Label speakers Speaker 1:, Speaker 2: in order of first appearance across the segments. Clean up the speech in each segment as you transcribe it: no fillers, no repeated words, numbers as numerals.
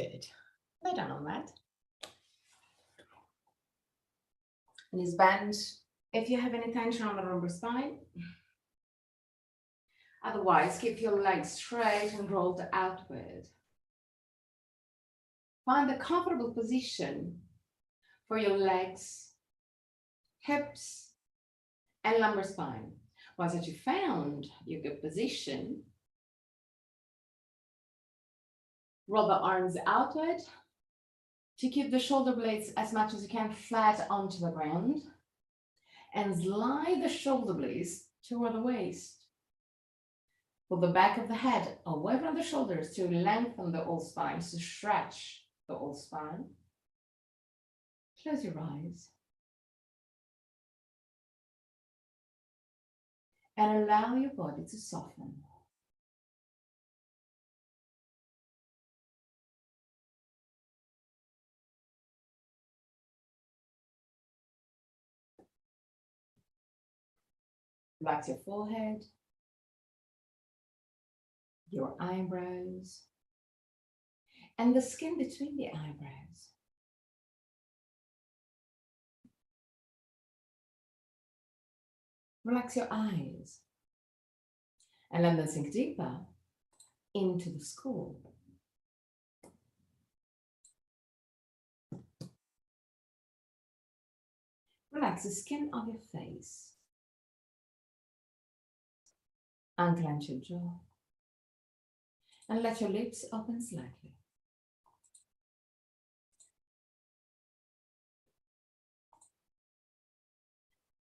Speaker 1: Good. Lay down on that. Knees bend if you have any tension on the lumbar spine. Otherwise, keep your legs straight and rolled outward. Find a comfortable position for your legs, hips, and lumbar spine. Once that you found your good position, roll the arms outward to keep the shoulder blades as much as you can flat onto the ground, and slide the shoulder blades toward the waist. Pull the back of the head away from the shoulders to lengthen the old spine, to stretch the old spine. Close your eyes. And allow your body to soften. Relax your forehead, your eyebrows, and the skin between the eyebrows. Relax your eyes and let them sink deeper into the skull. Relax the skin of your face. Unclench your jaw and let your lips open slightly.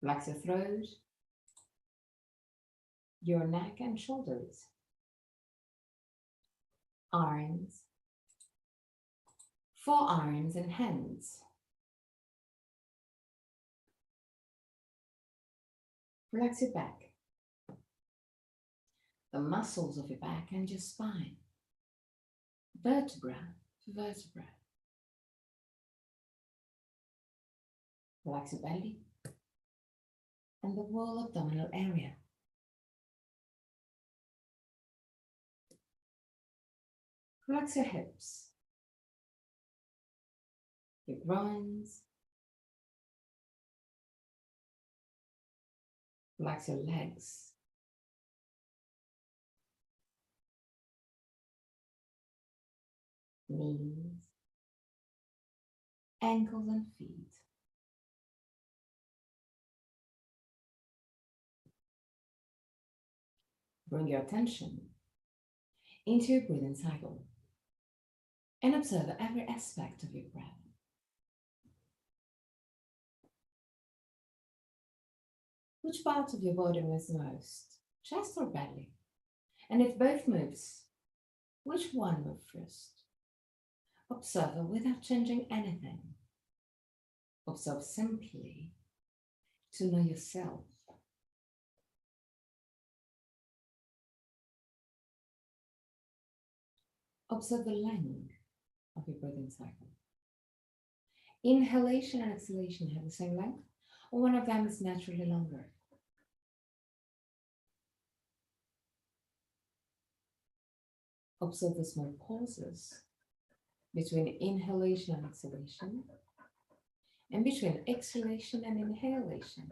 Speaker 1: Relax your throat, your neck and shoulders, arms, forearms and hands. Relax your back, the muscles of your back and your spine, vertebra to vertebra. Relax your belly and the whole abdominal area. Relax your hips, your groins. Relax your legs. Knees, ankles and feet. Bring your attention into your breathing cycle and observe every aspect of your breath. Which part of your body moves most, chest or belly? And if both moves, which one moves first? Observe without changing anything. Observe simply to know yourself. Observe the length of your breathing cycle. Inhalation and exhalation have the same length, or one of them is naturally longer. Observe the small pauses between inhalation and exhalation, and between exhalation and inhalation,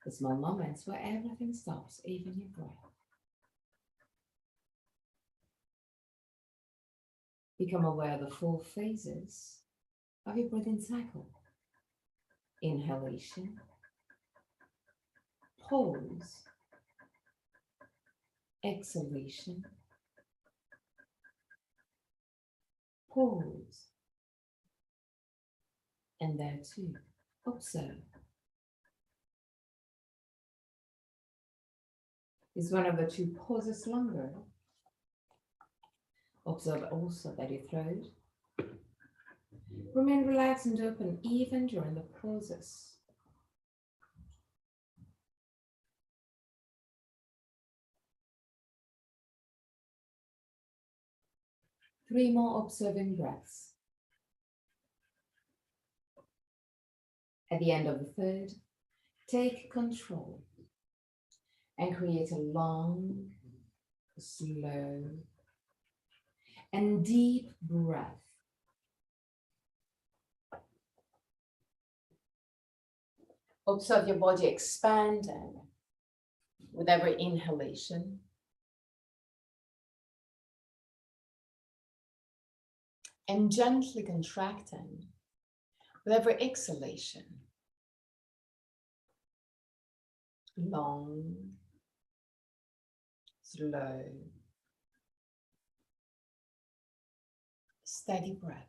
Speaker 1: the small moments where everything stops, even your breath. Become aware of the 4 phases of your breathing cycle. Inhalation, pause, exhalation, pause, and there too, observe. Is one of the 2 pauses longer? Observe also that your throat remain relaxed and open even during the pauses. Three more observing breaths. At the end of the third, take control and create a long, slow, and deep breath Observe your body expanding with every inhalation. And gently contracting with every exhalation. Long, slow, steady breath.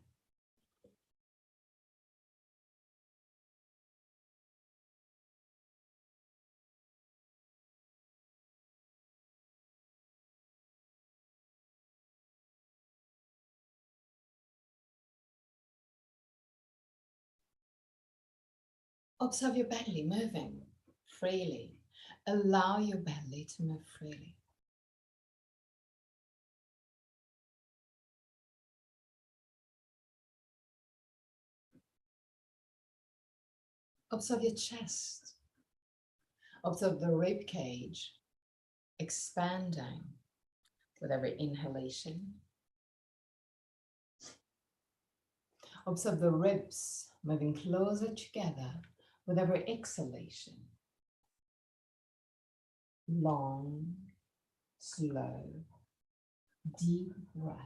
Speaker 1: Observe your belly moving freely. Allow your belly to move freely. Observe your chest. Observe the rib cage expanding with every inhalation. Observe the ribs moving closer together with every exhalation. Long, slow, deep breath.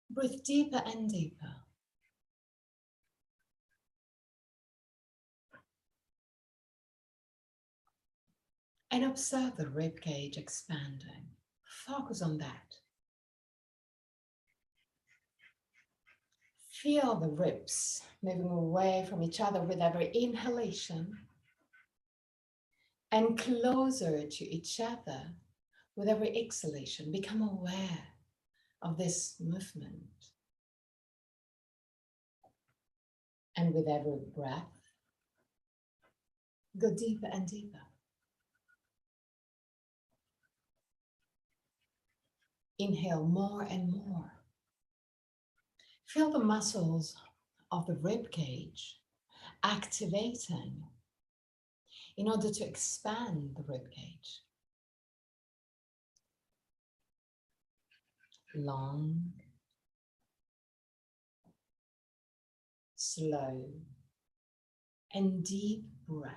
Speaker 1: Breathe deeper and deeper. And observe the rib cage expanding. Focus on that. Feel the ribs moving away from each other with every inhalation and closer to each other with every exhalation. Become aware of this movement. And with every breath, go deeper and deeper. Inhale more and more. Feel the muscles of the rib cage activating in order to expand the rib cage. Long, slow, and deep breath.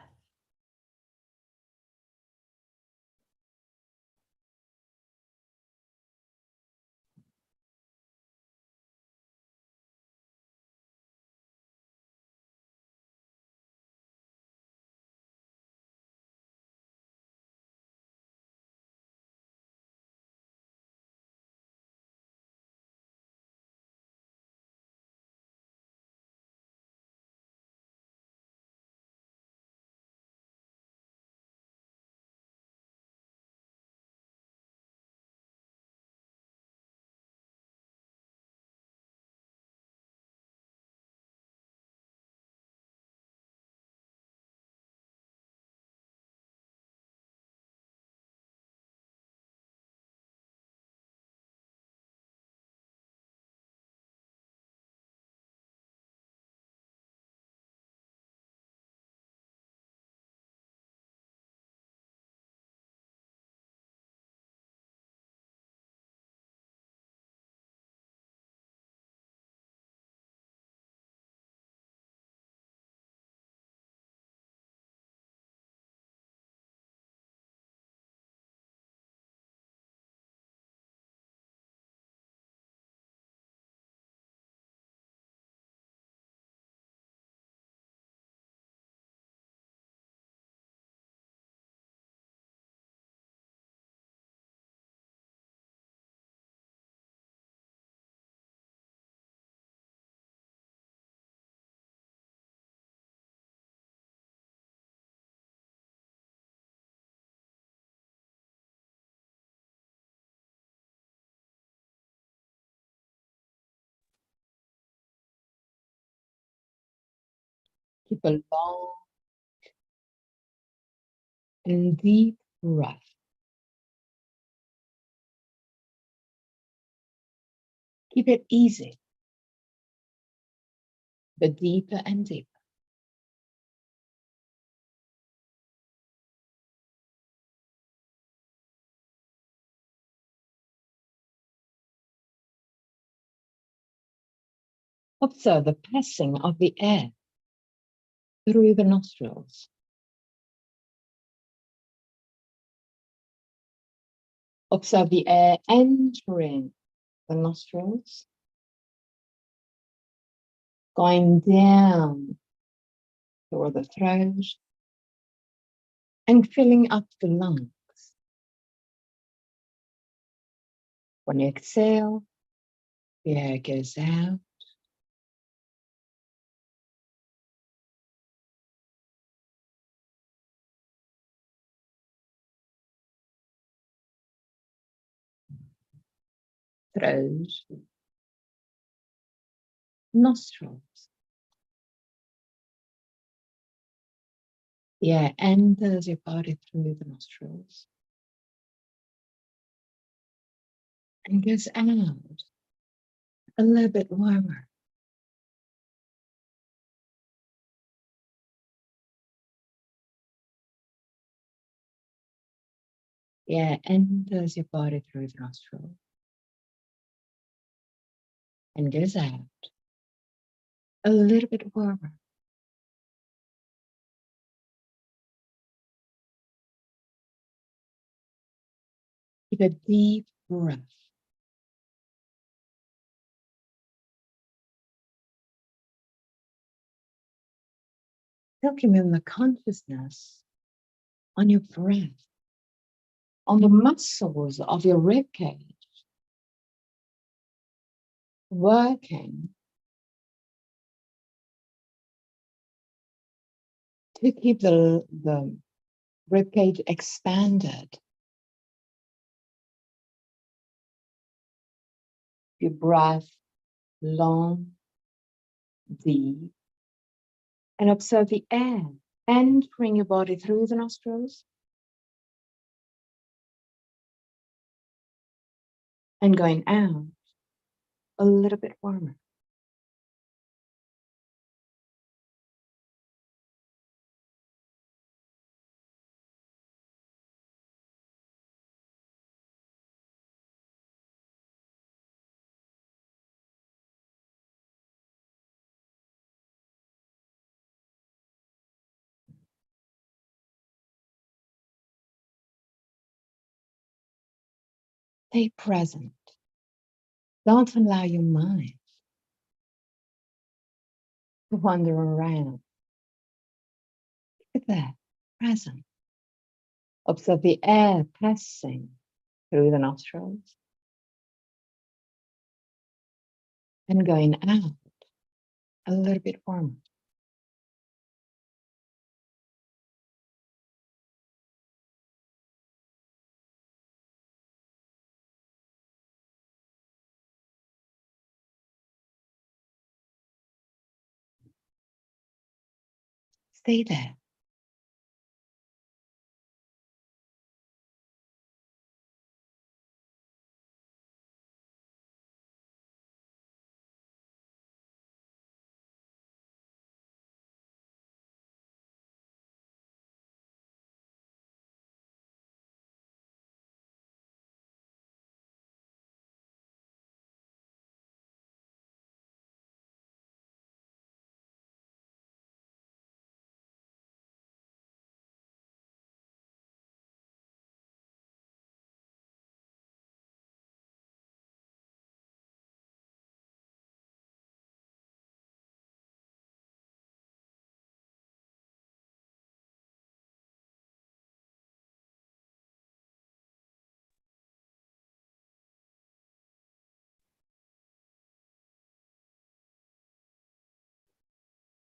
Speaker 1: Keep a long and deep breath. Keep it easy, but deeper and deeper.
Speaker 2: Observe the passing of the air through the nostrils. Observe the air entering the nostrils, going down toward the throat and filling up the lungs. When you exhale, the air goes out. Throat, nostrils. The air enters your body through the nostrils and goes out a little bit warmer. The air enters your body through the nostrils and goes out a little bit warmer. Keep a deep breath. Welcome the consciousness on your breath, on the muscles of your rib cage, working to keep the rib cage expanded. Your breath long, deep, and observe the air entering your body through the nostrils and going out a little bit warmer. Stay present. Don't allow your mind to wander around. Keep it there, present. Observe the air passing through the nostrils and going out a little bit warmer. Stay there.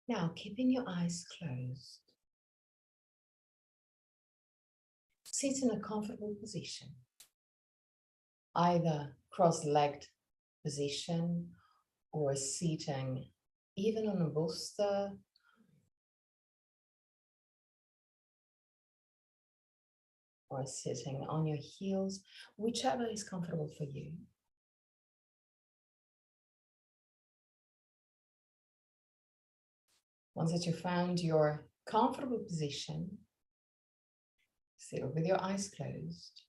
Speaker 2: Now, keeping your eyes closed, sit in a comfortable position, either cross-legged position or sitting even on a bolster or sitting on your heels, whichever is comfortable for you. Once that you found your comfortable position, sit with your eyes closed.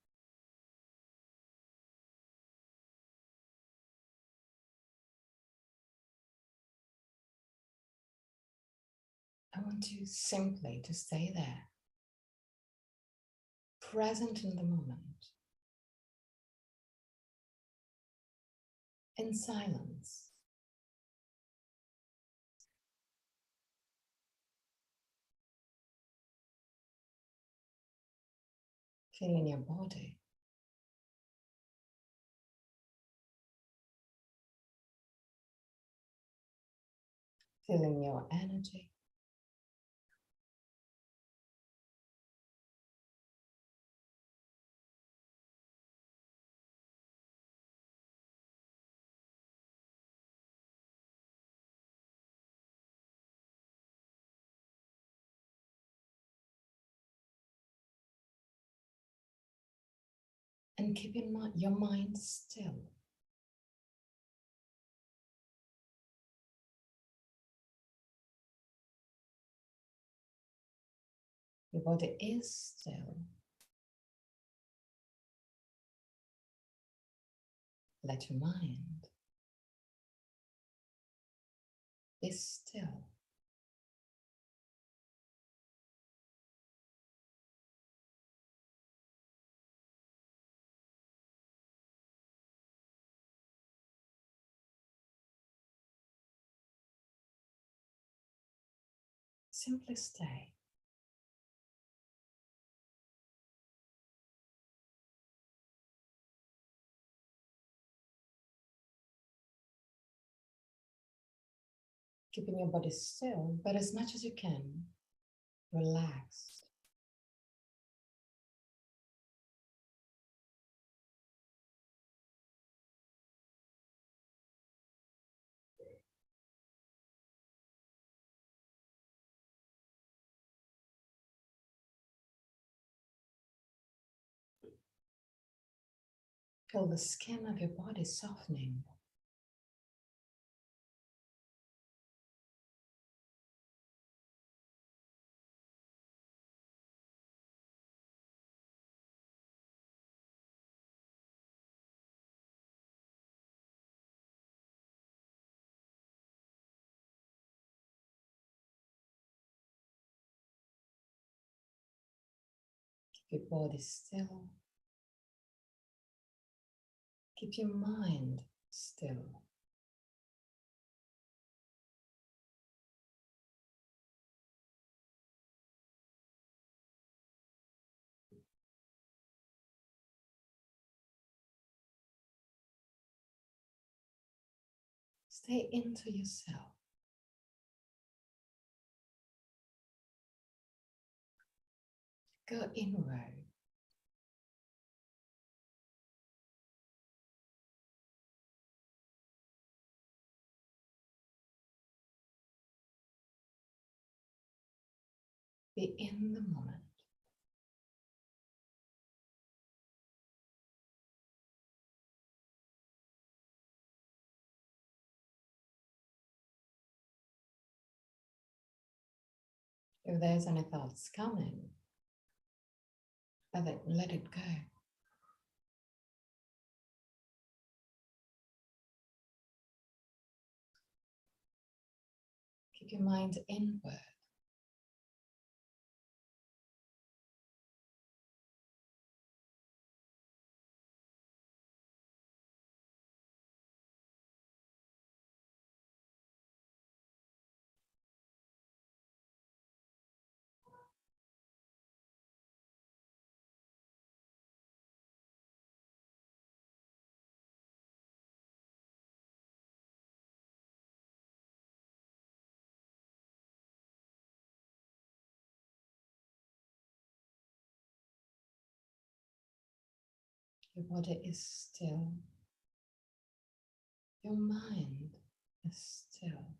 Speaker 1: I want you simply to stay there, present in the moment, in silence. Feeling your body. Feeling your energy. And keep your mind still. Your body is still. Let your mind be still. Simply stay. Keeping your body still, but as much as you can, relaxed. Feel the skin of your body softening. Keep your body still. Keep your mind still. Stay into yourself. Go inward. Be in the moment. If there's any thoughts coming, let it go. Keep your mind inward. Your body is still. Your mind is still.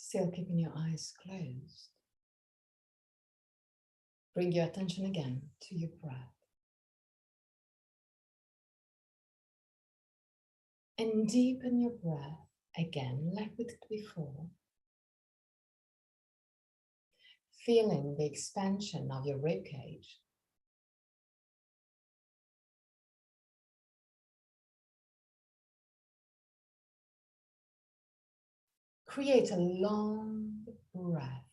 Speaker 2: Still keeping your eyes closed. Bring your attention again to your breath. And deepen your breath again, like we did before. Feeling the expansion of your rib cage. Create a long breath.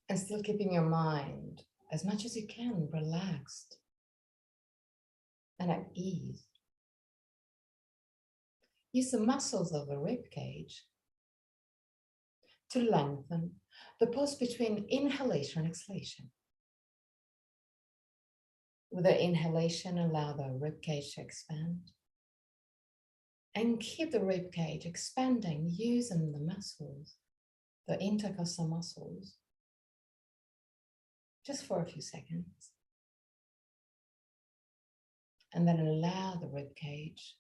Speaker 2: And still keeping your mind as much as you can relaxed and at ease. Use the muscles of the rib cage to lengthen the pause between inhalation and exhalation. With the inhalation, allow the rib cage to expand. And keep the rib cage expanding using the muscles, the intercostal muscles, just for a few seconds. And then allow the rib cage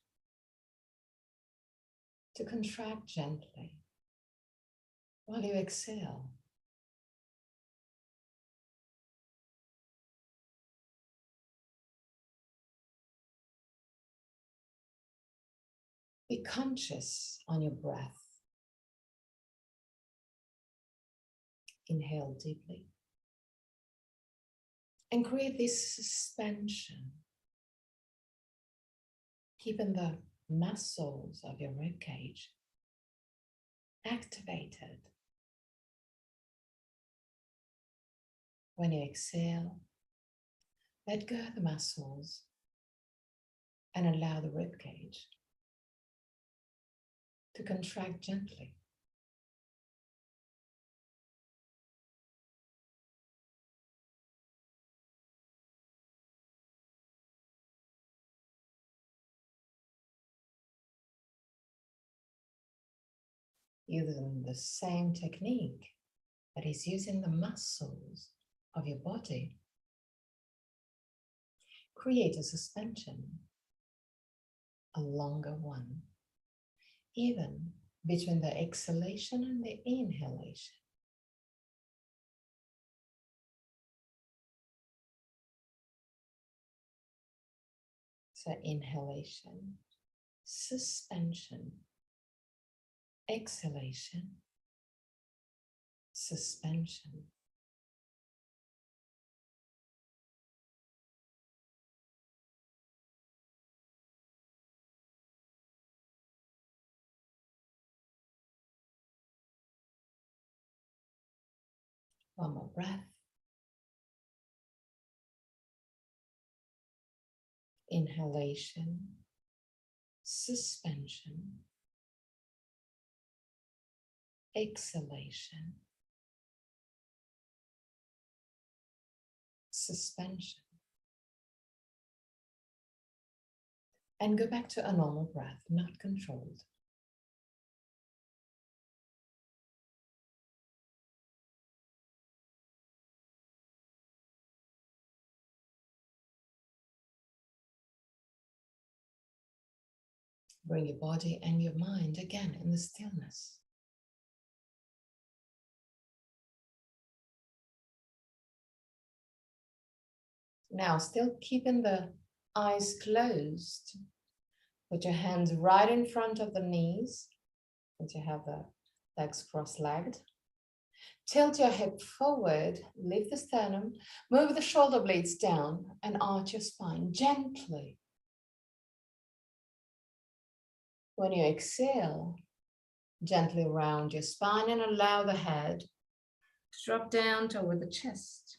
Speaker 2: to contract gently while you exhale. Be conscious on your breath. Inhale deeply. And create this suspension, keeping the muscles of your rib cage activated. When you exhale, let go of the muscles and allow the rib cage to contract gently. Using the same technique that is using the muscles of your body, create a suspension, a longer one, even between the exhalation and the inhalation. So inhalation, suspension, exhalation, suspension. One more breath. Inhalation, suspension, exhalation, suspension. And go back to a normal breath, not controlled. Bring your body and your mind again in the stillness. Now, still keeping the eyes closed, put your hands right in front of the knees, as you have the legs cross-legged. Tilt your hip forward, lift the sternum, move the shoulder blades down and arch your spine gently. When you exhale, gently round your spine and allow the head to drop down toward the chest.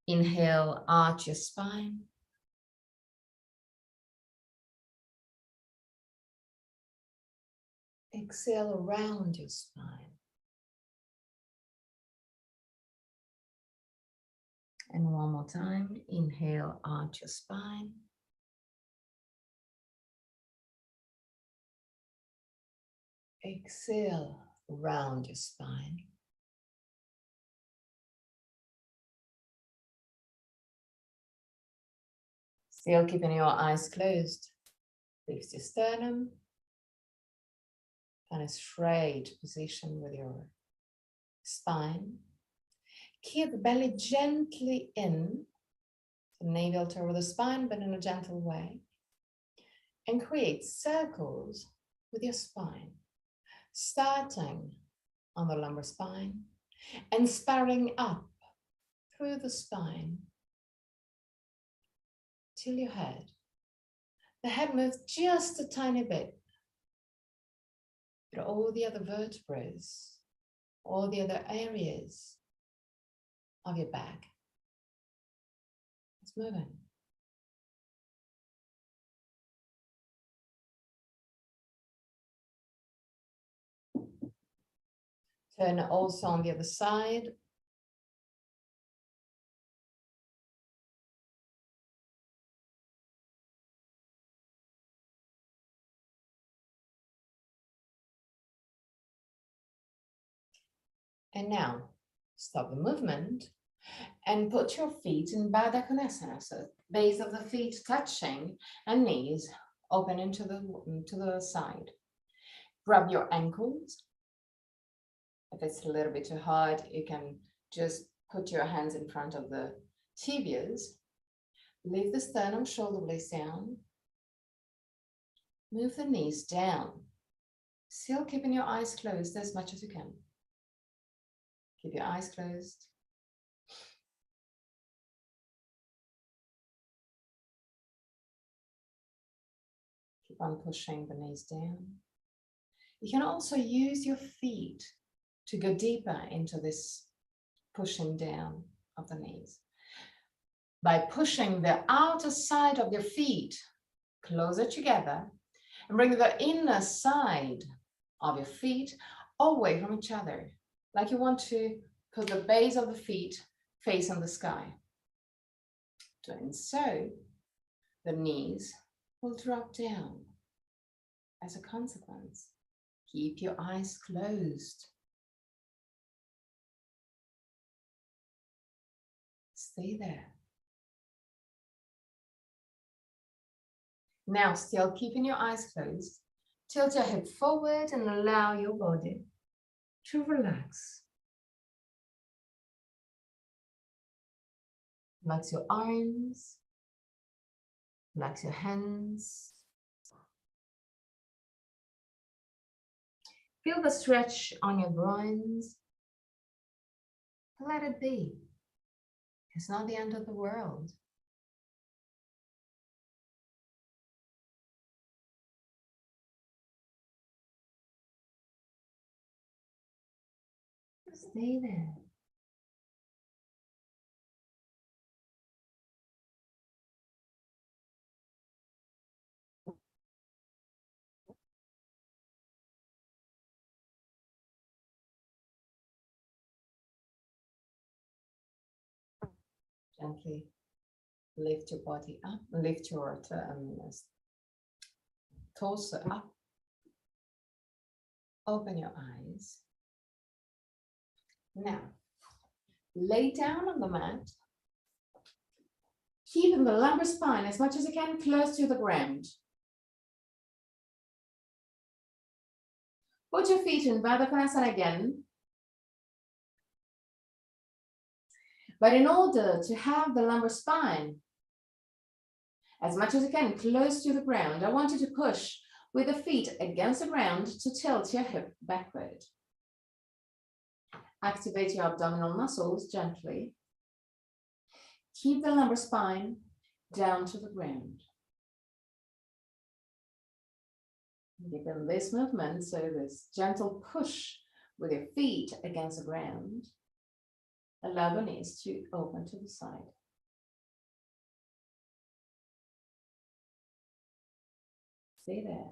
Speaker 2: Inhale, arch your spine. Exhale, around your spine. And one more time, inhale, arch your spine. Exhale, round your spine. Still keeping your eyes closed. Lift your sternum. Find a straight position with your spine. Keep the belly gently in. The navel toward the spine, but in a gentle way. And create circles with your spine. Starting on the lumbar spine and spiraling up through the spine till your head. The head moves just a tiny bit, but all the other vertebrae, all the other areas of your back, it's moving. Turn also on the other side. And now, stop the movement and put your feet in Baddha Konasana, so base of the feet touching and knees open into the side. Grab your ankles. If it's a little bit too hard, you can just put your hands in front of the tibias. Leave the sternum, shoulder blades down. Move the knees down. Still keeping your eyes closed as much as you can. Keep your eyes closed. Keep on pushing the knees down. You can also use your feet to go deeper into this pushing down of the knees. By pushing the outer side of your feet closer together and bring the inner side of your feet away from each other, like you want to put the base of the feet facing the sky. Doing so, the knees will drop down. As a consequence, keep your eyes closed. Stay there. Now, still keeping your eyes closed, tilt your head forward and allow your body to relax. Relax your arms, relax your hands. Feel the stretch on your groins. Let it be. It's not the end of the world. Stay there. Gently lift your body up, lift your torso up. Open your eyes. Now, lay down on the mat, keeping the lumbar spine as much as you can close to the ground. Put your feet in Baddha Konasana again. But in order to have the lumbar spine as much as you can close to the ground, I want you to push with the feet against the ground to tilt your hip backward. Activate your abdominal muscles gently. Keep the lumbar spine down to the ground. Given this movement, so this gentle push with your feet against the ground, allow the knees to open to the side. Stay there.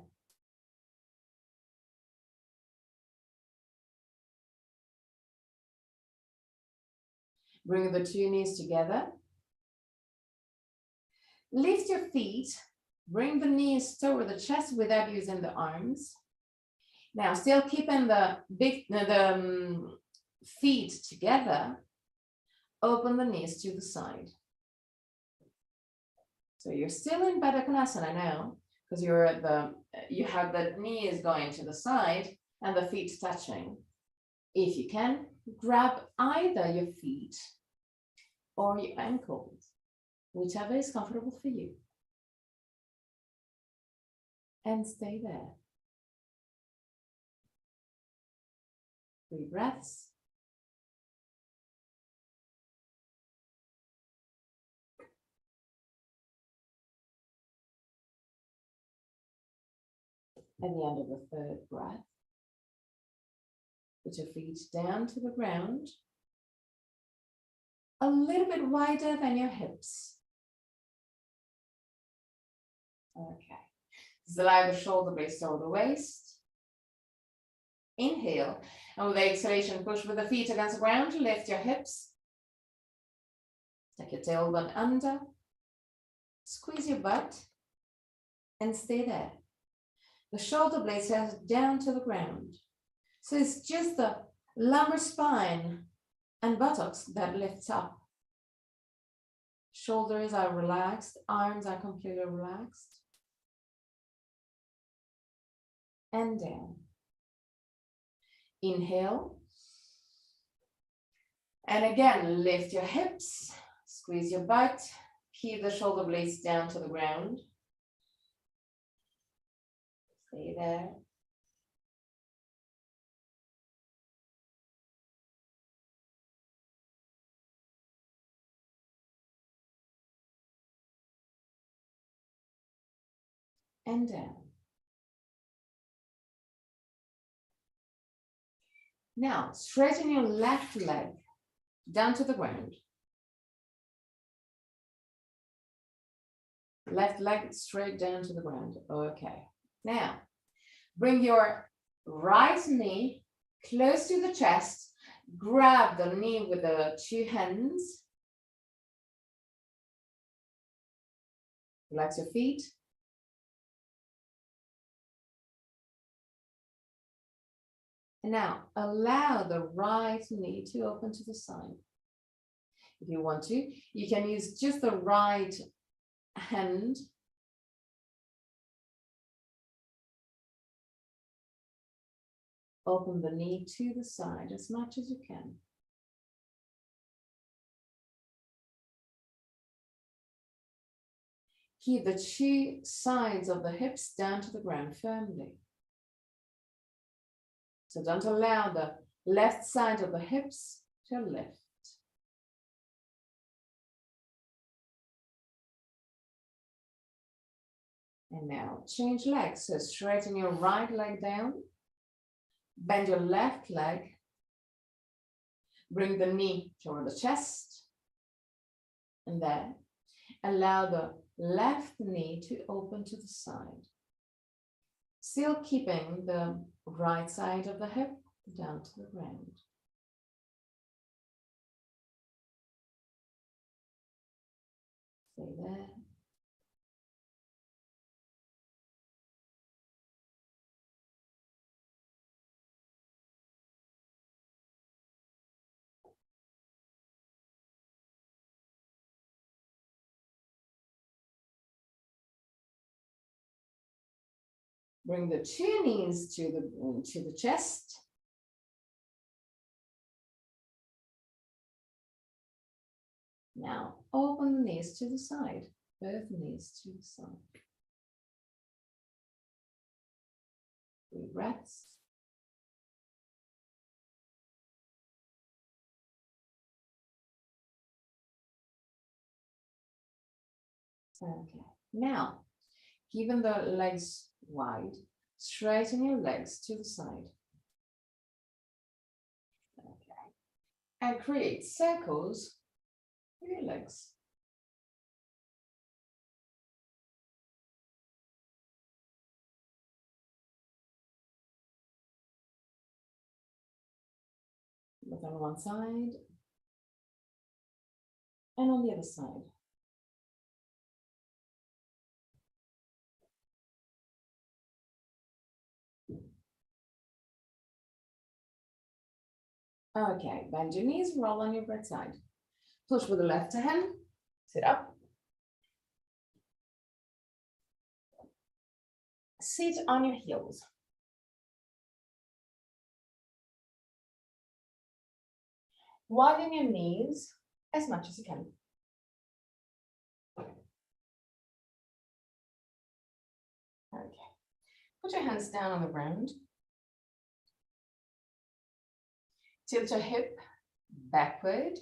Speaker 2: Bring the two knees together. Lift your feet. Bring the knees toward the chest without using the arms.
Speaker 1: Now, still keeping the feet together, open the knees to the side. So you're still in Baddha Konasana now, because you have the knees going to the side and the feet touching. If you can, grab either your feet or your ankles, whichever is comfortable for you. And stay there. 3 breaths. At the end of the 3rd breath, put your feet down to the ground, a little bit wider than your hips. Okay. Slide the shoulder blades over the waist. Inhale, and with the exhalation, push with the feet against the ground, lift your hips. Take your tailbone under, squeeze your butt, and stay there. The shoulder blades are down to the ground. So it's just the lumbar spine and buttocks that lifts up. Shoulders are relaxed, arms are completely relaxed. And down. Inhale. And again, lift your hips, squeeze your butt, keep the shoulder blades down to the ground. Stay there. And down. Now, straighten your left leg down to the ground. Left leg straight down to the ground. Okay. Now, bring your right knee close to the chest. Grab the knee with the 2 hands. Relax your feet. And now, allow the right knee to open to the side. If you want to, you can use just the right hand. Open the knee to the side as much as you can. Keep the 2 sides of the hips down to the ground firmly. So don't allow the left side of the hips to lift. And now change legs. So straighten your right leg down. Bend your left leg. Bring the knee toward the chest. And then allow the left knee to open to the side. Still keeping the right side of the hip down to the ground. Stay there. Bring the 2 knees to the chest. Now open the knees to the side, both knees to the side. 3 breaths. Okay, now keeping the legs wide, straighten your legs to the side. Okay, and create circles with your legs. Look on one side and on the other side. Okay, bend your knees, roll on your right side. Push with the left hand, sit up. Sit on your heels. Widen your knees as much as you can. Okay. Put your hands down on the ground. Tilt your hip backward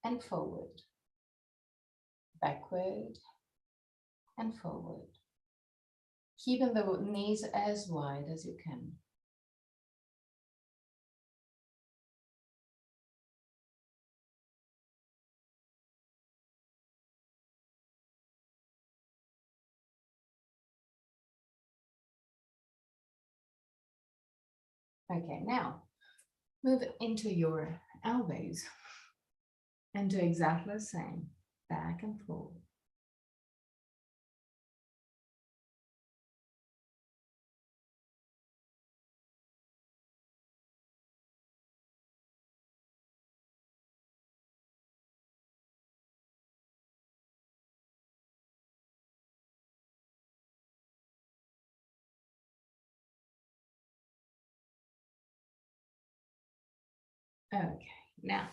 Speaker 1: and forward. Backward and forward. Keeping the knees as wide as you can. Okay, now move into your elbows and do exactly the same, back and forward. Okay, now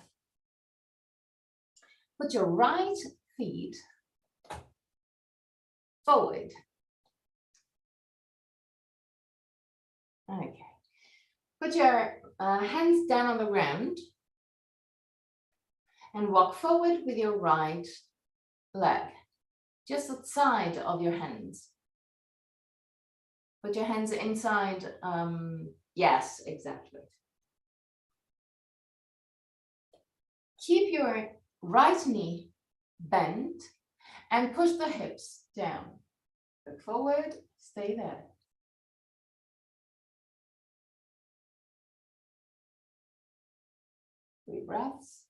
Speaker 1: put your right feet forward. Okay, put your hands down on the ground and walk forward with your right leg, just outside of your hands. Put your hands inside, yes, exactly. Keep your right knee bent and push the hips down. Look forward, stay there. 3 breaths.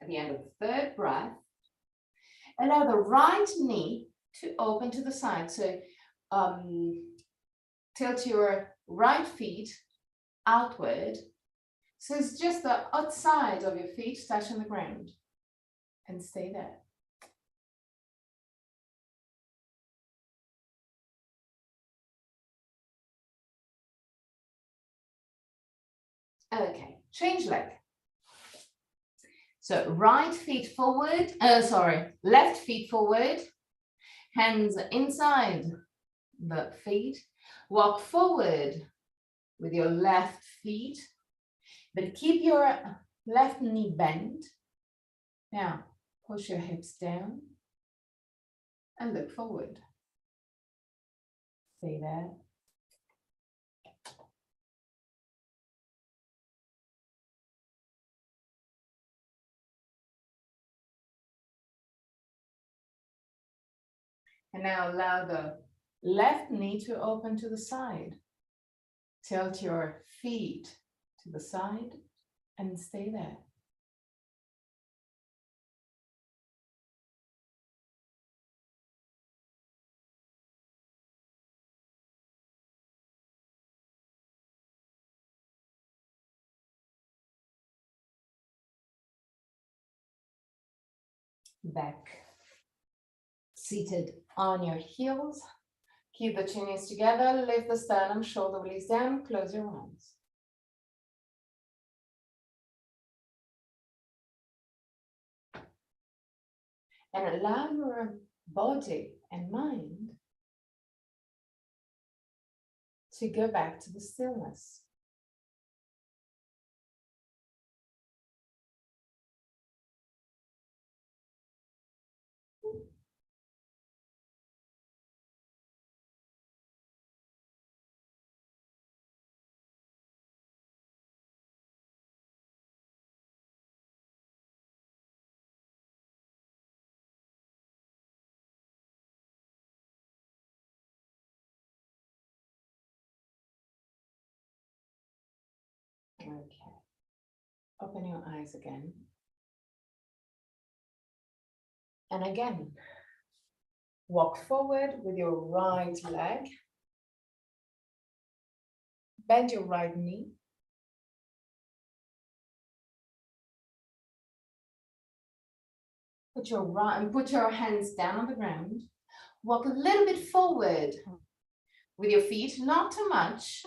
Speaker 1: At the end of the 3rd breath, allow the right knee to open to the side. So tilt your right feet outward. So it's just the outside of your feet touching the ground. And stay there. Okay, change leg. So right feet forward, left feet forward, hands inside the feet. Walk forward with your left feet, but keep your left knee bent. Now, push your hips down and look forward. Stay there. And now allow the left knee to open to the side. Tilt your feet to the side and stay there. Back. Seated on your heels. Keep the chin knees together, lift the sternum, shoulder blades down, close your arms. And allow your body and mind to go back to the stillness. Okay. Open your eyes again. And again,
Speaker 2: Walk forward with your right leg. Bend your right knee.
Speaker 1: Put your hands down on the ground. Walk a little bit forward with your feet, not too much,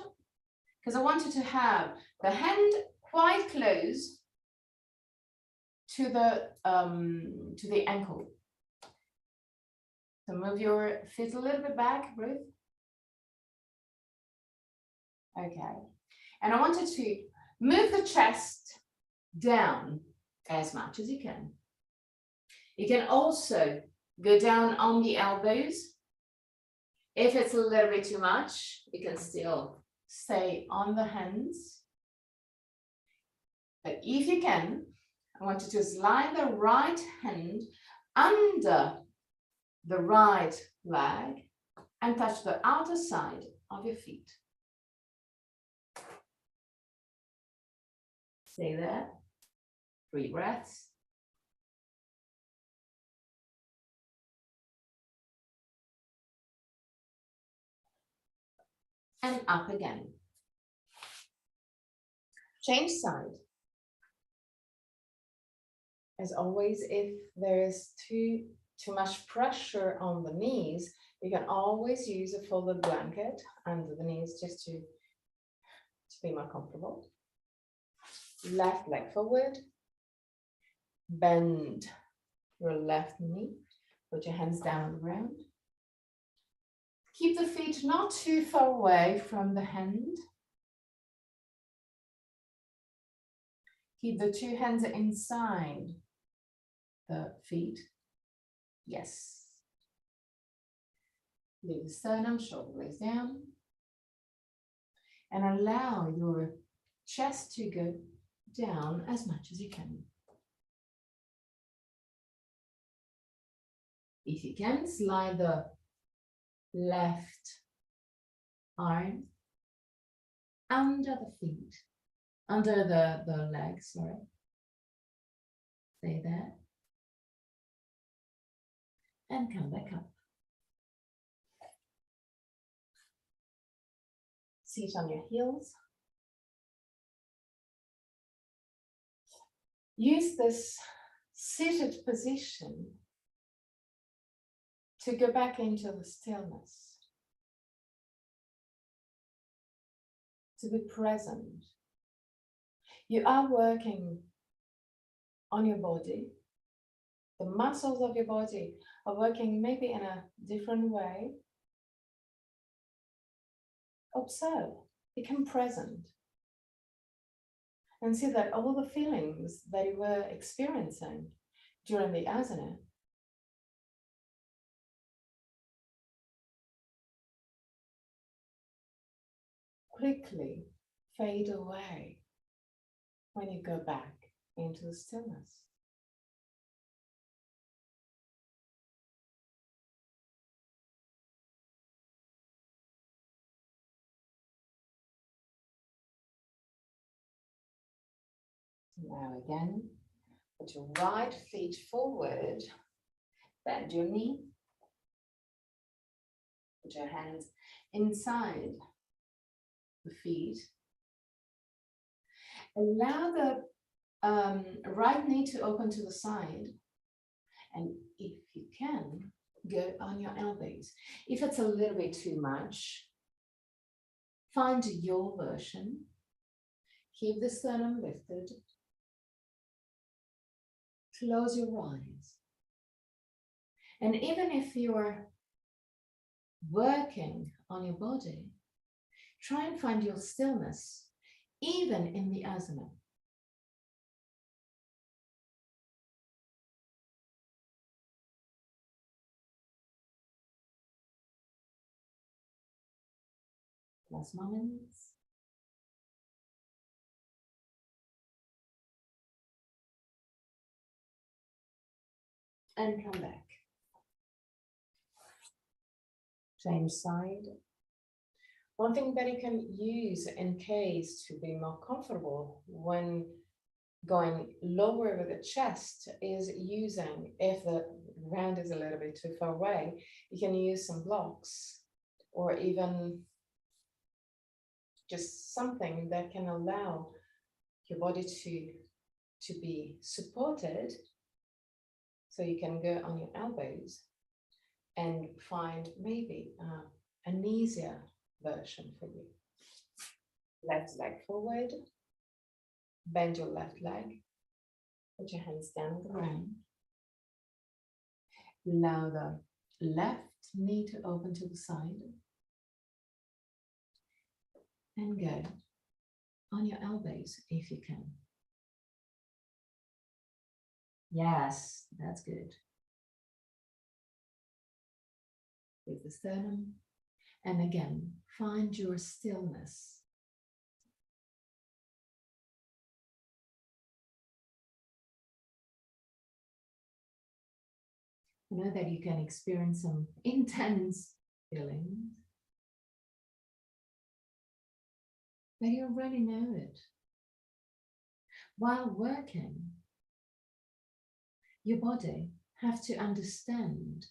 Speaker 1: because I want you to have the hand quite close to the ankle. So move your feet a little bit back, Ruth. Okay. And I want you to move the chest down as much as you can. You can also go down on the elbows. If it's a little bit too much, you can still stay on the hands. But if you can, I want you to slide the right hand under the right leg and touch the outer side of your feet. Stay there. 3 breaths. And up again. Change side. As always, if there is too much pressure on the knees, you can always use a folded blanket under the knees just to be more comfortable. Left leg forward. Bend your left knee. Put your hands down on the ground. Keep the feet not too far away from the hand. Keep the 2 hands inside the feet. Yes. Leave the sternum, shoulder blades down. And allow your chest to go down as much as you can. If you can, slide the left arm under the feet, under the legs, sorry. Stay there. And come back up. Sit on your heels. Use this seated position to go back into the stillness, to be present. You are working on your body. The muscles of your body are working maybe in a different way. Observe, become present, and see that all the feelings that you were experiencing during the asana quickly fade away when you go back into the stillness. Now again, put your right feet forward, bend your knee, put your hands inside the feet. Allow the right knee to open to the side, and if you can, go on your elbows. If it's a little bit too much, find your version. Keep the sternum lifted. Close your eyes. And even if you're working on your body, try and find your stillness, even in the asana. Last moments. And come back. Change side. One thing that you can use in case to be more comfortable when going lower with the chest is using, if
Speaker 2: the ground is a little bit too far away, you can use some blocks or even just something that can allow your body to be supported. So you can go on your elbows and find maybe an easier version for you. Left leg forward, bend your left leg, put your hands down on the ground. Allow the left knee to open to the side and go on your elbows if you can. Yes, that's good. With the sternum. And again, find your stillness. Know that you can experience some intense feelings, but you already know it. While working, your body has to understand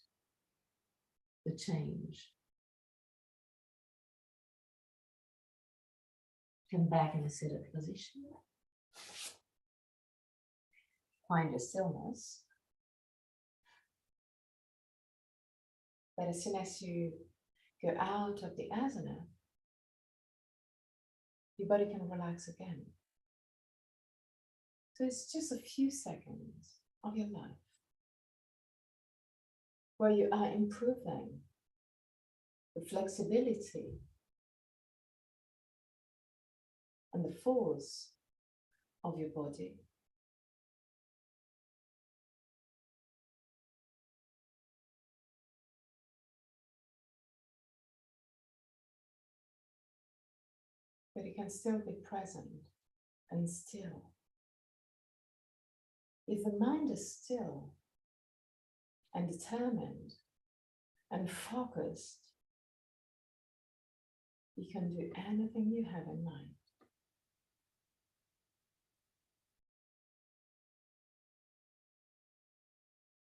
Speaker 2: the change. Come back in a seated position. Find your stillness. But as soon as you go out of the asana, your body can relax again. So it's just a few seconds of your life where you are improving the flexibility and the force of your body. But you can still be present and still. If the mind is still and determined and focused, you can do anything you have in mind.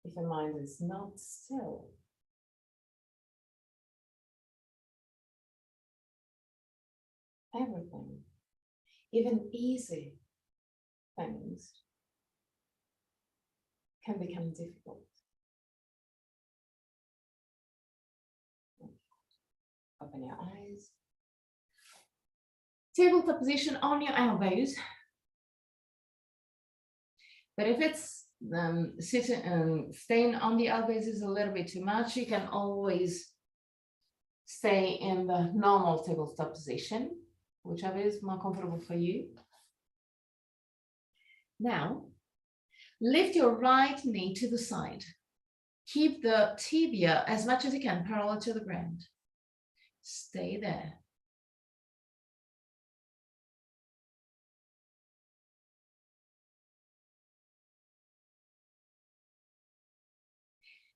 Speaker 2: If the mind is not still, everything, even easy things, can become difficult. Open your eyes. Tabletop position on your elbows. But if it's sitting and staying on the elbows is a little bit too much, you can always stay in the normal tabletop position, whichever is more comfortable for you. Now, lift your right knee to the side. Keep the tibia as much as you can parallel to the ground. Stay there.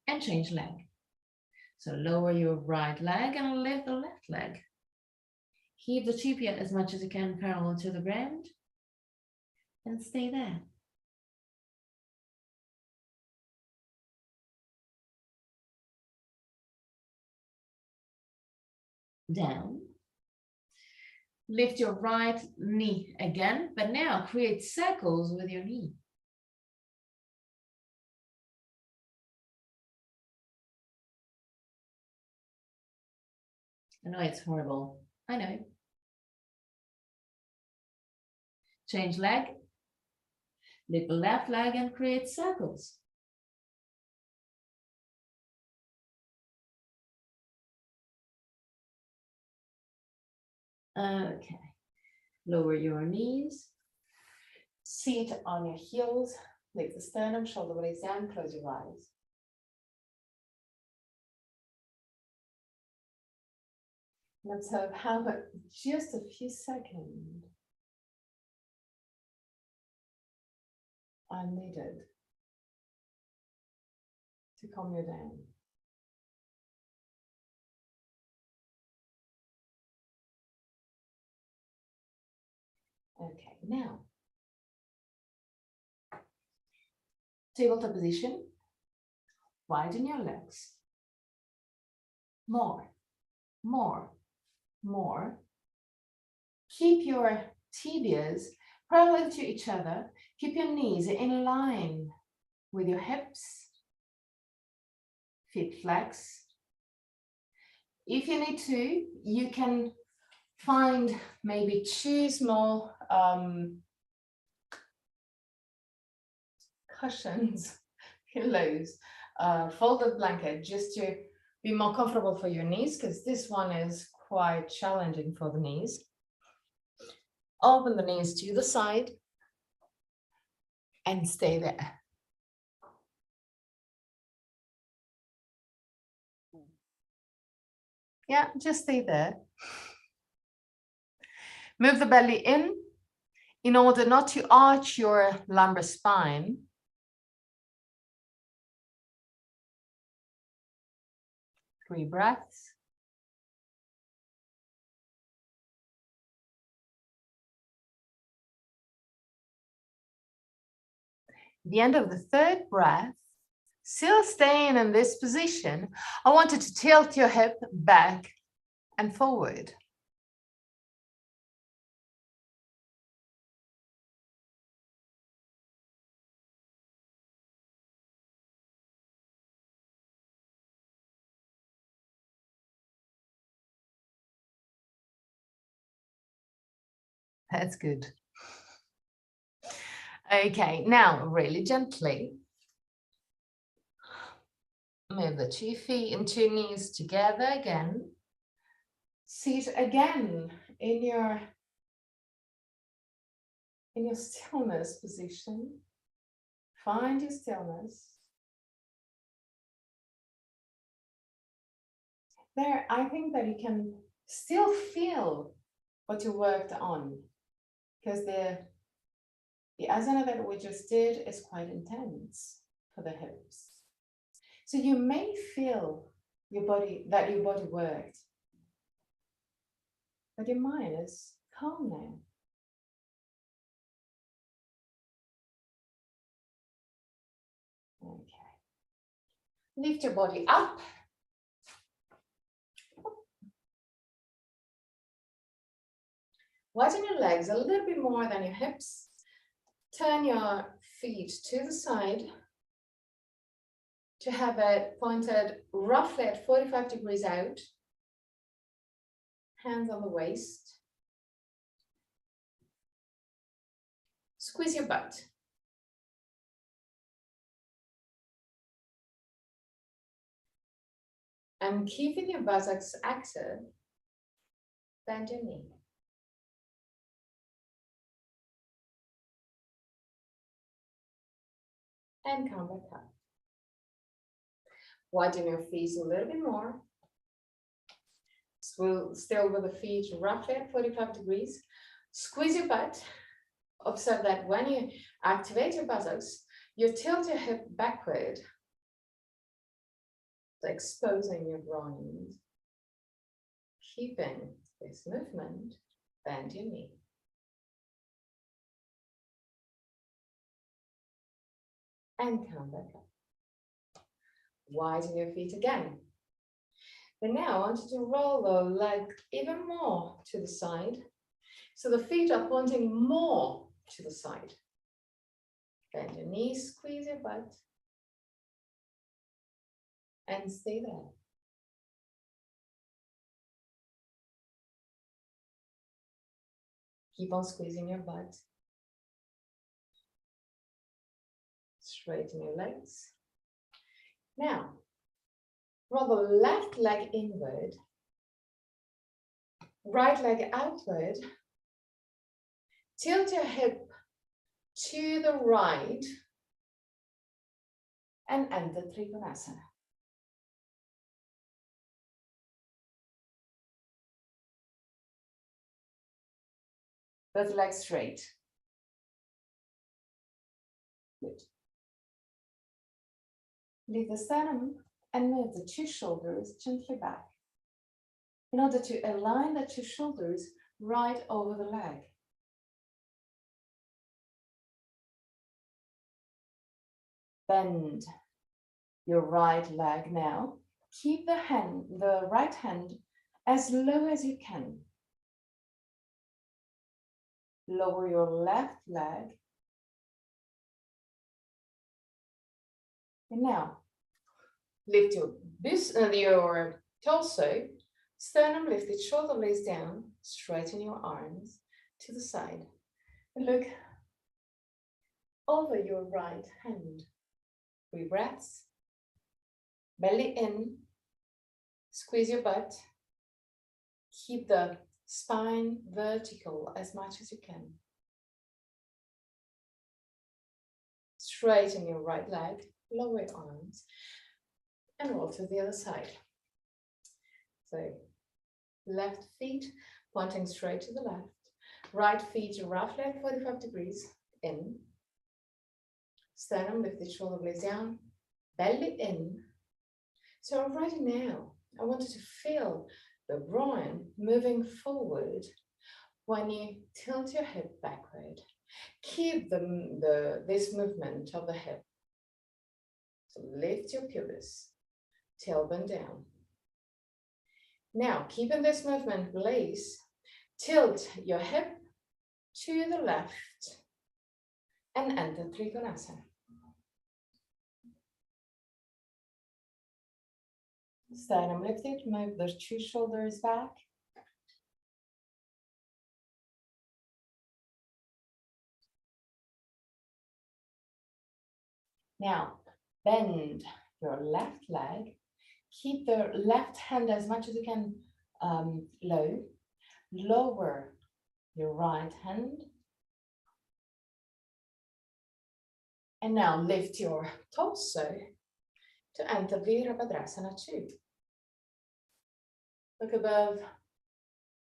Speaker 2: And change leg. So lower your right leg and lift the left leg. Keep the tibia as much as you can parallel to the ground and stay there. Down. Lift your right knee again, but now create circles with your knee. I know it's horrible. I know. Change leg. Lift the left leg and create circles. Okay. Lower your knees. Sit on your heels. Lift the sternum, shoulder blades down, close your eyes. And observe how just a few seconds are needed to calm you down. Okay, now, tabletop position,
Speaker 1: Widen your legs. More, more, more. Keep your tibias parallel to each other. Keep your knees in line with your hips. Feet flex. If you need to, you can find maybe 2 small cushions, pillows, folded blanket, just to be more comfortable for your knees, because this one is quite challenging for the knees. Open the knees to the side and stay there. Yeah, just stay there. Move the belly in order not to arch your lumbar spine. Three breaths. The end of the third breath, still staying in this position, I want you to tilt your hip back and forward. That's good. Okay, now really gently move the 2 feet and 2 knees together again. Sit again in your stillness position. Find your stillness. There, I think that you can still feel what you worked on, because the asana that we just did is quite intense for the hips. So you may feel your body worked, but your mind is calm now. Okay. Lift your body up. Widen your legs a little bit more than your hips. Turn your feet to the side to have it pointed roughly at 45 degrees out. Hands on the waist. Squeeze your butt. And keeping your buttocks active, bend your knee. And come back up. Widen your feet a little bit more. Still with the feet roughly at 45 degrees. Squeeze your butt. Observe that when you activate your buttocks, you tilt your hip backward, exposing your groin. Keeping this movement, bend your knee. And come back up. Widen your feet again. And now I want you to roll the leg even more to the side. So the feet are pointing more to the side. Bend your knees, squeeze your butt. And stay there. Keep on squeezing your butt. Straighten your legs. Now, roll the left leg inward, right leg outward. Tilt your hip to the right and enter Trikonasana. Both legs straight. Good. Leave the sternum and move the 2 shoulders gently back in order to align the 2 shoulders right over the leg. Bend your right leg now. Keep the right hand as low as you can. Lower your left leg. And now, lift your torso, sternum lifted, shoulder blades down, straighten your arms to the side. And look over your right hand. 3 breaths. Belly in. Squeeze your butt. Keep the spine vertical as much as you can. Straighten your right leg, lower your arms, and roll to the other side. So, left feet pointing straight to the left. Right feet roughly at 45 degrees in. Sternum lifted, shoulder blades down, belly in. So right now, I want you to feel the groin moving forward when you tilt your hip backward. Keep this movement of the hip. So lift your pubis, tailbone down. Now, keeping this movement, please tilt your hip to the left and enter Trikonasana. Sternum lifted, move the 2 shoulders back. Now, bend your left leg. Keep the left hand as much as you can low. Lower your right hand. And now lift your torso to enter Virabhadrasana 2. Look above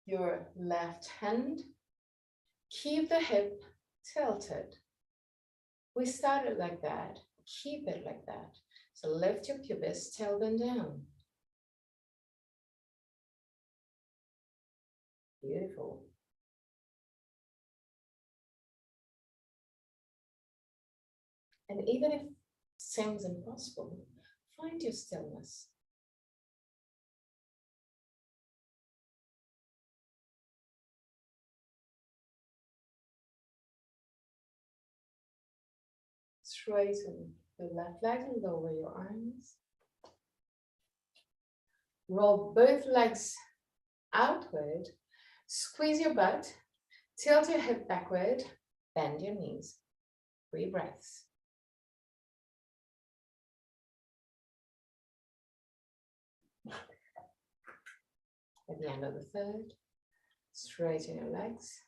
Speaker 1: your left hand. Keep the hip tilted. We started like that. Keep it like that. So lift your pubis, tailbone down. Beautiful. And even if it seems impossible, find your stillness. Straighten the left leg and lower your arms. Roll both legs outward. Squeeze your butt. Tilt your hip backward. Bend your knees. 3 breaths. At the end of the third, straighten your legs.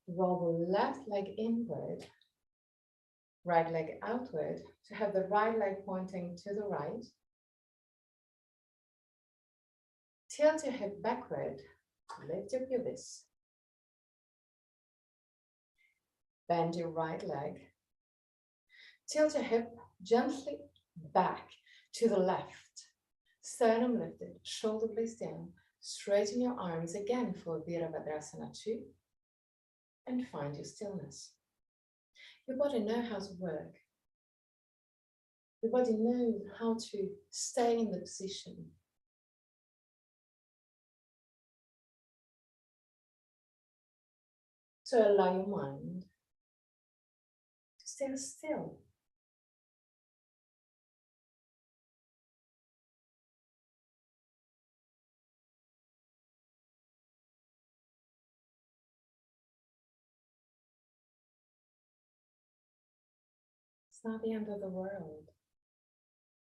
Speaker 1: Roll the left leg inward, right leg outward to have the right leg pointing to the right. Tilt your hip backward, lift your pubis. Bend your right leg. Tilt your hip gently back to the left. Sternum lifted, shoulder blades down. Straighten your arms again for Virabhadrasana 2. And find your stillness. Your body knows how to work. Your body knows how to stay in the position. So allow your mind to stay still. It's not the end of the world.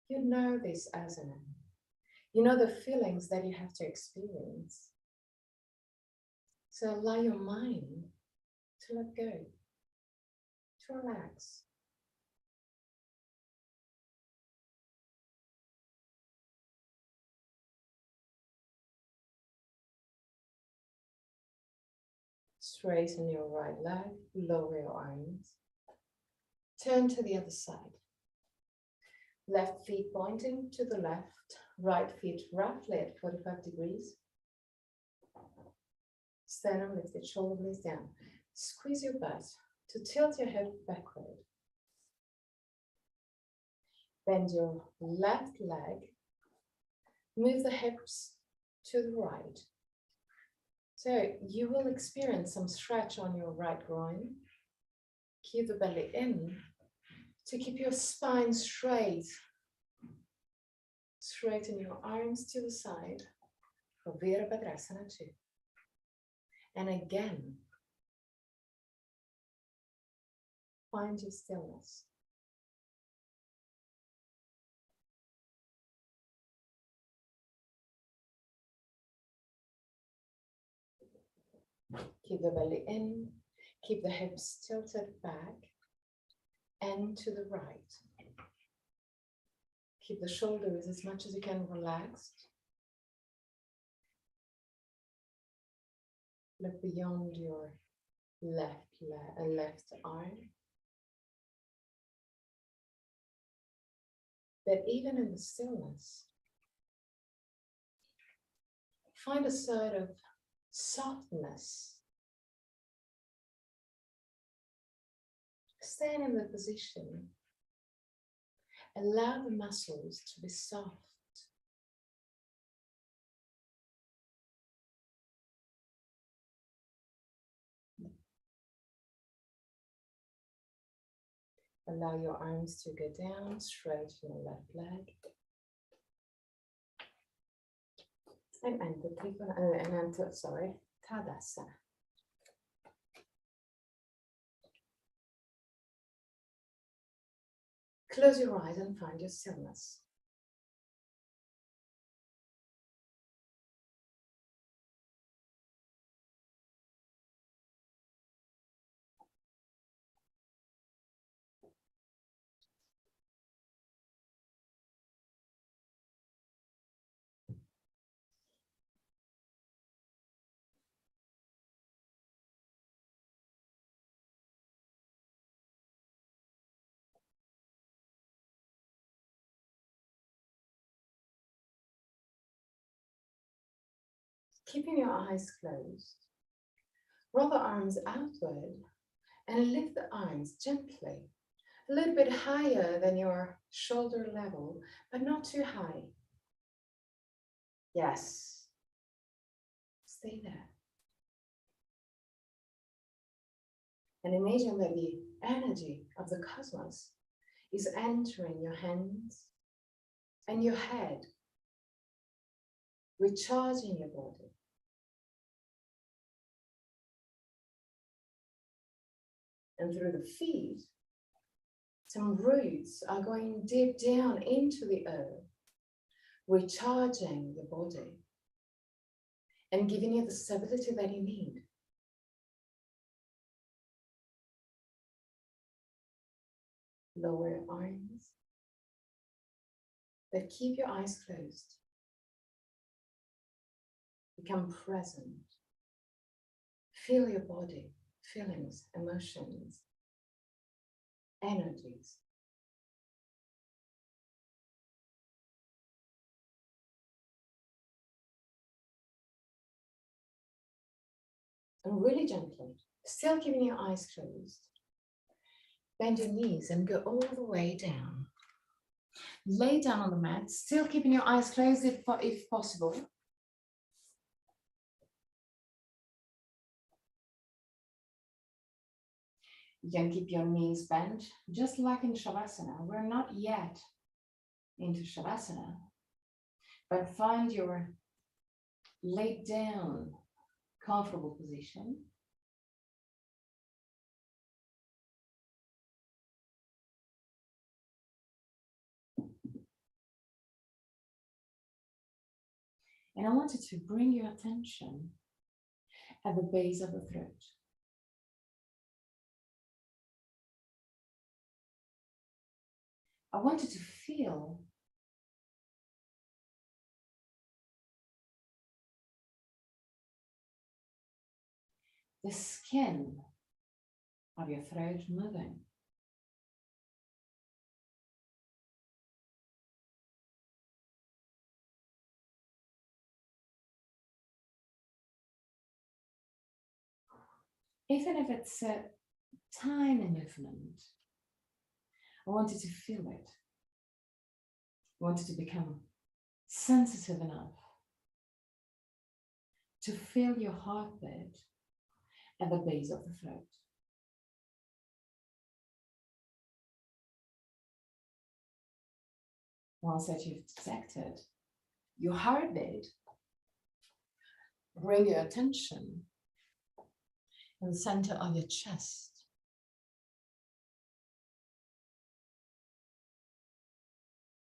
Speaker 1: You know this asana. You know the feelings that you have to experience. So allow your mind to let go, to relax. Straighten your right leg, lower your arms. Turn to the other side. Left feet pointing to the left, right feet roughly at 45 degrees. Sternum lifted, shoulder blades down. Squeeze your butt to tilt your head backward.
Speaker 2: Bend your left leg. Move the hips to the right. So you will experience some stretch on your right groin. Keep the belly in to keep your spine straight. Straighten your arms to the side for Virabhadrasana 2. And again, find your stillness. Keep the belly in, keep the hips tilted back and to the right. Keep the shoulders as much as you can relaxed. Look beyond your left arm. But even in the stillness, find a sort of softness. Stand in the position. Allow the muscles to be soft. Allow your arms to go down, straight from the left leg. And enter Tadasana. Close your eyes and find your stillness. Keeping your eyes closed, roll the arms outward and lift the arms gently, a little bit higher than your shoulder level, but not too high. Yes, stay there. And imagine that the energy of the cosmos is entering your hands and your head, recharging your body. And through the feet, some roots are going deep down into the earth, recharging the body and giving you the stability that you need. Lower your arms, but keep your eyes closed. Become present. Feel your body, feelings, emotions, energies. And really gently, still keeping your eyes closed, bend your knees and go all the way down. Lay down on the mat, still keeping your eyes closed if possible. You can keep your knees bent, just like in Shavasana. We're not yet into Shavasana, but find your laid down, comfortable position. And I want you to bring your attention at the base of the throat. I want you to feel the skin of your throat moving. Even if it's a tiny movement, I want you to feel it.
Speaker 1: You want it to become sensitive enough to feel your heartbeat at the base of the throat. Once that you've detected your heartbeat, bring your attention in the center of your chest.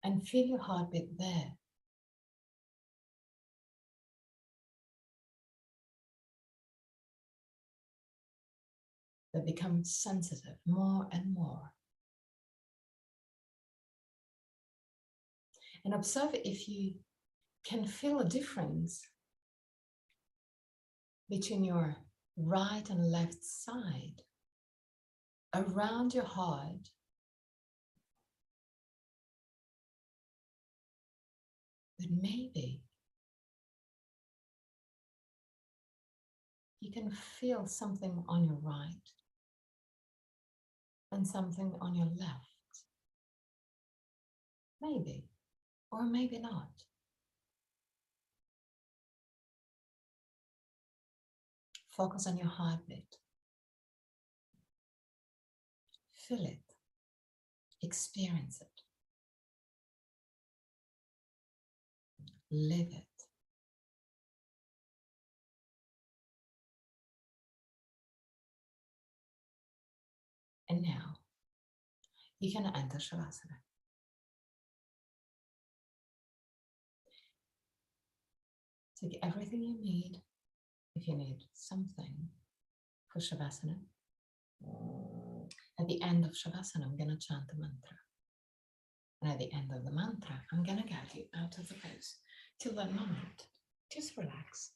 Speaker 1: And feel your heartbeat there. That becomes sensitive more and more. And observe if you can feel a difference between your right and left side around your heart. But maybe you can feel something on your right and something on your left. Maybe, or maybe not. Focus on your heartbeat. Feel it. Experience it. Live it. And now you can enter Shavasana. Take everything you need. If you need something for Shavasana, at the end of Shavasana, I'm going to chant the mantra. And at the end of the mantra, I'm going to guide you out of the pose. Till that moment, just relax.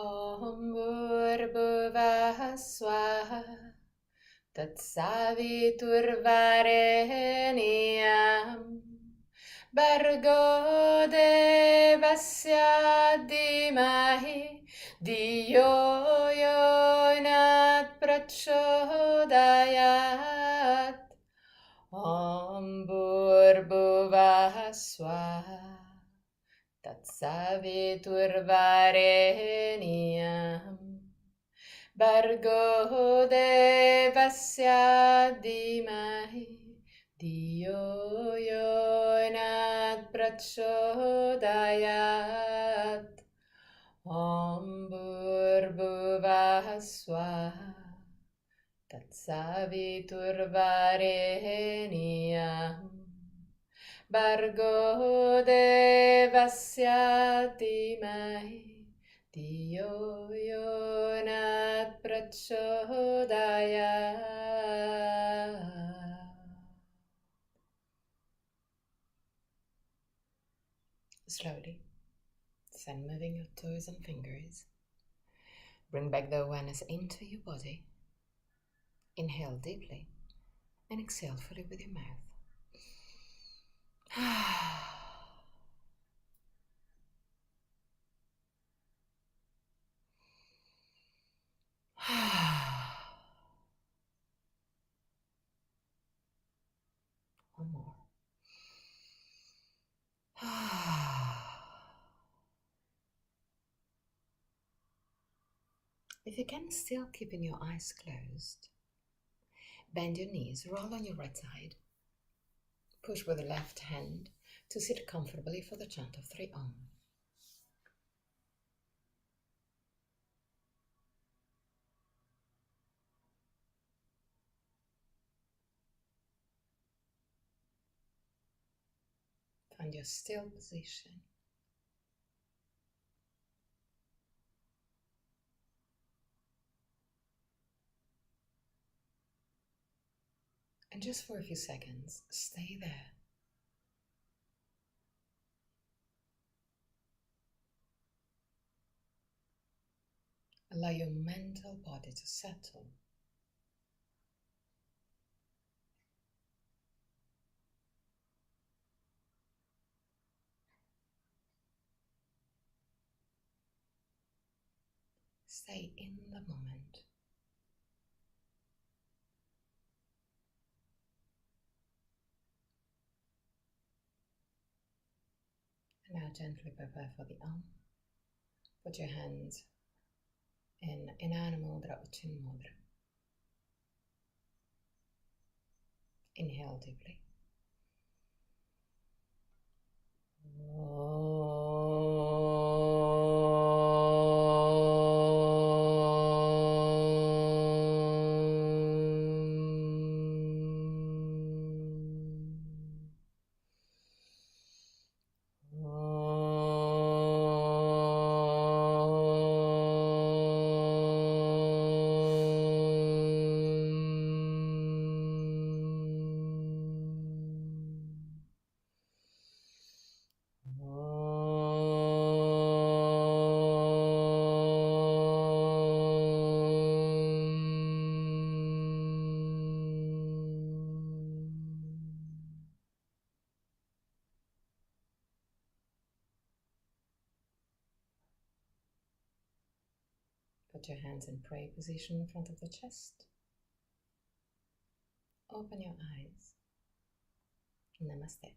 Speaker 2: Om Bhurбhuvah Swaha Tatsaviturvarenyam Bargo Devasya Dhimahi Diyo Yonat Prachodayat Om Bhurбhuvah Swaha Tatsaviturvarenyam Bargo Devasya Dhimahi Diyo Yonat Prachodayat Om Bhurбhuvah Swaha Tatsaviturvarenyam Bargo Devasya Dhimahi Diyo Yonat Prachodayat. Slowly, send moving your toes and fingers. Bring back the awareness into your body. Inhale deeply and exhale fully with your mouth. One more. If you can, still keeping your eyes closed, bend your knees, roll on your right side, push with the left hand to sit comfortably for the chant of 3 Om. Find your still position. And just for a few seconds, stay there. Allow your mental body to settle. Stay in the moment. And now gently prepare for the Om. Put your hands in Inanna Mudra or Chin Mudra. Inhale deeply. Put your hands in prayer position in front of the chest. Open your eyes. Namaste.